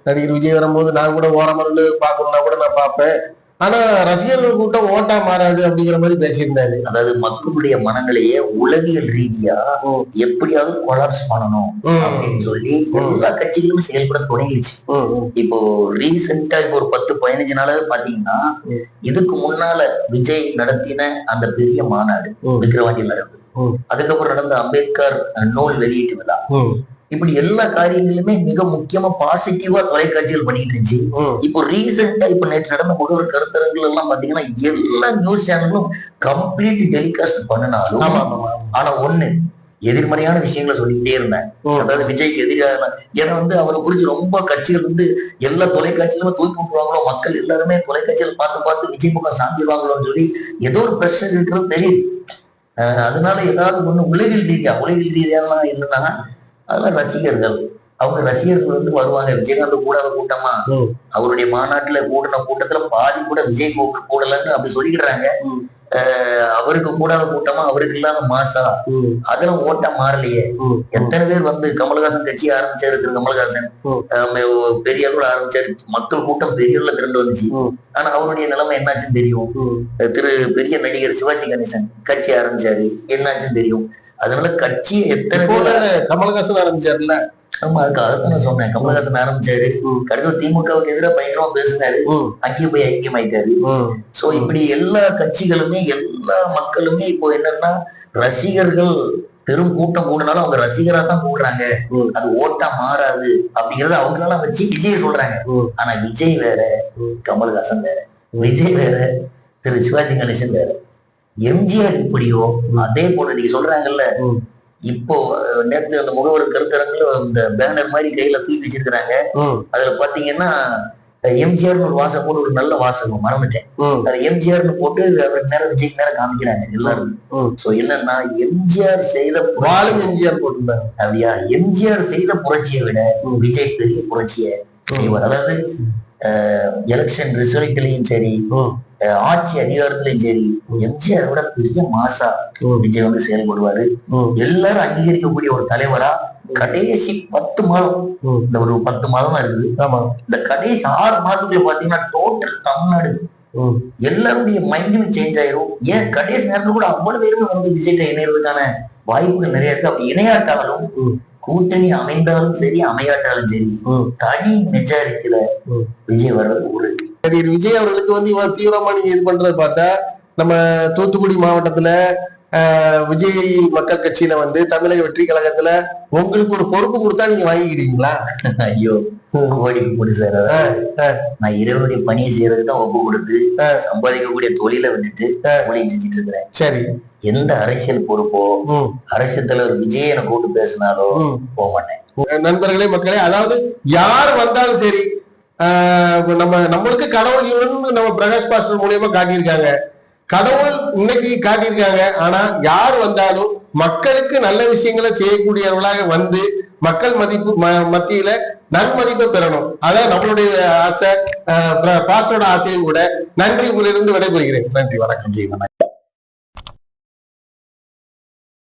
நடிகர் விஜய் வரும்போது நான் கூட ஓரமருந்து பார்க்கணும்னா கூட நான் பார்ப்பேன், ஆனா ரசிகர்கள் கூட்டம் ஓட்டா மாறாது அப்படிங்கிற மாதிரி பேசியிருந்தாரு. அதாவது மக்களுடைய மனங்களையே உளவியல் ரீதியா எப்படியாவது கொலாப்ஸ் பண்ணணும் அப்படின்னு சொல்லி எல்லா கட்சிகளும் செயல்பட தொடங்கிடுச்சு. இப்போ ரீசெண்டா இப்போ ஒரு 10-15 நாளாவது பாத்தீங்கன்னா, இதுக்கு முன்னால விஜய் நடத்தின அந்த பெரிய மாநாடு விக்கிரவாண்டியில் நடந்தது, அதுக்கப்புறம் நடந்த அம்பேத்கர் நூல் வெளியீட்டு விழா, இப்படி எல்லா காரியங்களுமே மிக முக்கியமா பாசிட்டிவா தொலைக்காட்சிகள் பண்ணிட்டு இருந்துச்சு. இப்போ ரீசெண்டா இப்ப நேற்று நடந்த முகவர் கருத்தரங்குகள் எல்லாம் பாத்தீங்கன்னா எல்லா நியூஸ் சேனலும் கம்ப்ளீட் டெலிகாஸ்ட் பண்ணினாலும், ஆனா ஒண்ணு எதிர்மறையான விஷயங்களை சொல்லிக்கிட்டே இருந்தேன். அதாவது விஜய்க்கு எதிராக, ஏன்னா வந்து அவரை குறிச்சு ரொம்ப கட்சிகள் வந்து எல்லா தொலைக்காட்சியிலுமே தூக்கி விட்டுருவாங்களோ, மக்கள் எல்லாருமே தொலைக்காட்சியில் பார்த்து விஜய் பக்கம் சாஞ்சிருவாங்களோன்னு சொல்லி ஏதோ ஒரு பிரச்சனை இருக்கிறது தெரியுது. அதனால ஏதாவது ஒண்ணு உளவியல் ரீதியாலாம் என்னன்னா, அதெல்லாம் ரசிகர்கள், அவங்க ரசிகர்கள் வந்து வருவாங்க. விஜயகாந்த் கூடாத கூட்டமா, அவருடைய மாநாட்டுல கூடின கூட்டத்துல பாதி கூட விஜய் கூடலன்னு அப்படி சொல்லிக்கிறாங்க. அவருக்கு கூடாத கூட்டமா, அவருக்கு இல்லாத மாசா, அதெல்லாம் ஓட்டா மாறலையே. எத்தனை பேர் வந்து கமல்ஹாசன் கட்சி ஆரம்பிச்சாரு, திரு கமல்ஹாசன் பெரிய அளவுல ஆரம்பிச்சாரு, மக்கள் கூட்டம் பெரிய அளவுல திரண்டு வந்துச்சு. ஆனா அவருடைய நிலைமை என்னாச்சுன்னு தெரியும். திரு பெரிய நடிகர் சிவாஜி கணேசன் கட்சி ஆரம்பிச்சாரு, என்னாச்சுன்னு தெரியும். அதனால கட்சி எத்தனை கமல்ஹாசன் ஆரம்பிச்சாருல்ல, ஆமா அதுக்காகத்தான் நான் சொன்னேன். கமல்ஹாசன் ஆரம்பிச்சாரு, கடைசி திமுகவுக்கு எதிராக பயங்கரமா பேசினாரு, அங்கேயும் போய் ஐக்கியமாயிட்டாரு. சோ இப்படி எல்லா கட்சிகளுமே எல்லா மக்களுமே இப்போ என்னன்னா, ரசிகர்கள் பெரும் கூட்டம் கூடுனாலும் அவங்க ரசிகரா தான் கூடுறாங்க, அது ஓட்டா மாறாது அப்படிங்கறத அவங்களால வச்சு விஜய் சொல்றாங்க. ஆனா விஜய் வேற, கமல்ஹாசன் வேற, விஜய் வேற, திரு சிவாஜி கணேசன் வேற, எம்ஜிஆர் இப்படியோ அதே போல நீங்க சொல்றாங்கல்ல. இப்போ நேற்று அந்த முகவர் கருத்தரங்குல இந்த பேனர் மாதிரி கையில தூக்கி வச்சிருக்கிறாங்க. அதுல பாத்தீங்கன்னா எம்ஜிஆர்னு ஒரு வாசகம் போட்டு, ஒரு நல்ல வாசகம் மறந்துட்டேன், அது எம்ஜிஆர்னு போட்டு அவருக்கு நேரம் விஜய்க்கு நேரம் காமிக்கிறாங்க எல்லாரும். சோ என்னன்னா, எம்ஜிஆர் செய்த எம்ஜிஆர் போட்டுருந்தாங்க அப்படியா, எம்ஜிஆர் செய்த புரட்சியை விட விஜய் பெரிய புரட்சியை செய்வார். அதாவது எலெக்ஷன் ரிசல்ட்லயும் சரி, ஆட்சி அதிகாரத்திலையும் சரி, எம்ஜிஆர் விட பெரிய மாசா விஜய் வந்து செயல்படுவாரு. எல்லாரும் அங்கீகரிக்கக்கூடிய ஒரு தலைவரா கடைசி 10 மாதம், இந்த ஒரு 10 மாதம் தான் இருக்குது, இந்த கடைசி 6 மாதத்துக்குள்ள பாத்தீங்கன்னா டோட்டல் தமிழ்நாடு எல்லாருடைய மைண்டுமே சேஞ்ச் ஆயிரும். ஏன் கடைசி நேரத்துல கூட அவ்வளவு பேருமே வந்து விஜய்கிட்ட இணையறதுக்கான வாய்ப்புகள் நிறைய இருக்கு. அப்படி இணையாட்டாலும், கூட்டணி அமைந்தாலும் சரி அமையாட்டாலும் சரி, தனி மெஜாரிட்டியில விஜய் வர்றது உறுதி. விஜய் அவர்களுக்கு வந்து இவ்வளவு தீவிரமா நீங்க இது பண்றதை பார்த்தா, நம்ம தூத்துக்குடி மாவட்டத்துல விஜய் மக்கள் கட்சியில வந்து தமிழக வெற்றி கழகத்துல உங்களுக்கு ஒரு பொறுப்பு கொடுத்தா நீங்க வாங்கிக்கிட்டீங்களா? ஐயோ கோடிக்கு போடு சார், நான் இரவுடைய பணியை செய்யறதுக்கு தான் ஒப்பு கொடுத்து சம்பாதிக்கக்கூடிய தொழிலை விட்டுட்டு பணியை செஞ்சுட்டு இருக்கிறேன். சரி, எந்த அரசியல் பொறுப்போ அரசியல் தலைவர் விஜய் என கூட்டு பேசினாலோ போக மாட்டேன். நண்பர்களே, மக்களே, அதாவது யார் வந்தாலும் சரி, நம்மளுக்கு கடவுள் இவருன்னு நம்ம பிரகாஷ் பாஸ்டர் மூலியமா காட்டியிருக்காங்க, கடவுள் இன்னைக்கு காட்டியிருக்காங்க. ஆனா யார் வந்தாலும் மக்களுக்கு நல்ல விஷயங்களை செய்யக்கூடியவர்களாக வந்து மக்கள் மத்தியில நன்மதிப்பை பெறணும். அதான் நம்மளுடைய ஆசை, பாஸ்டரோட ஆசையும் கூட. நன்றி, உங்களிலிருந்து விடைபெறுகிறேன். நன்றி, வணக்கம்.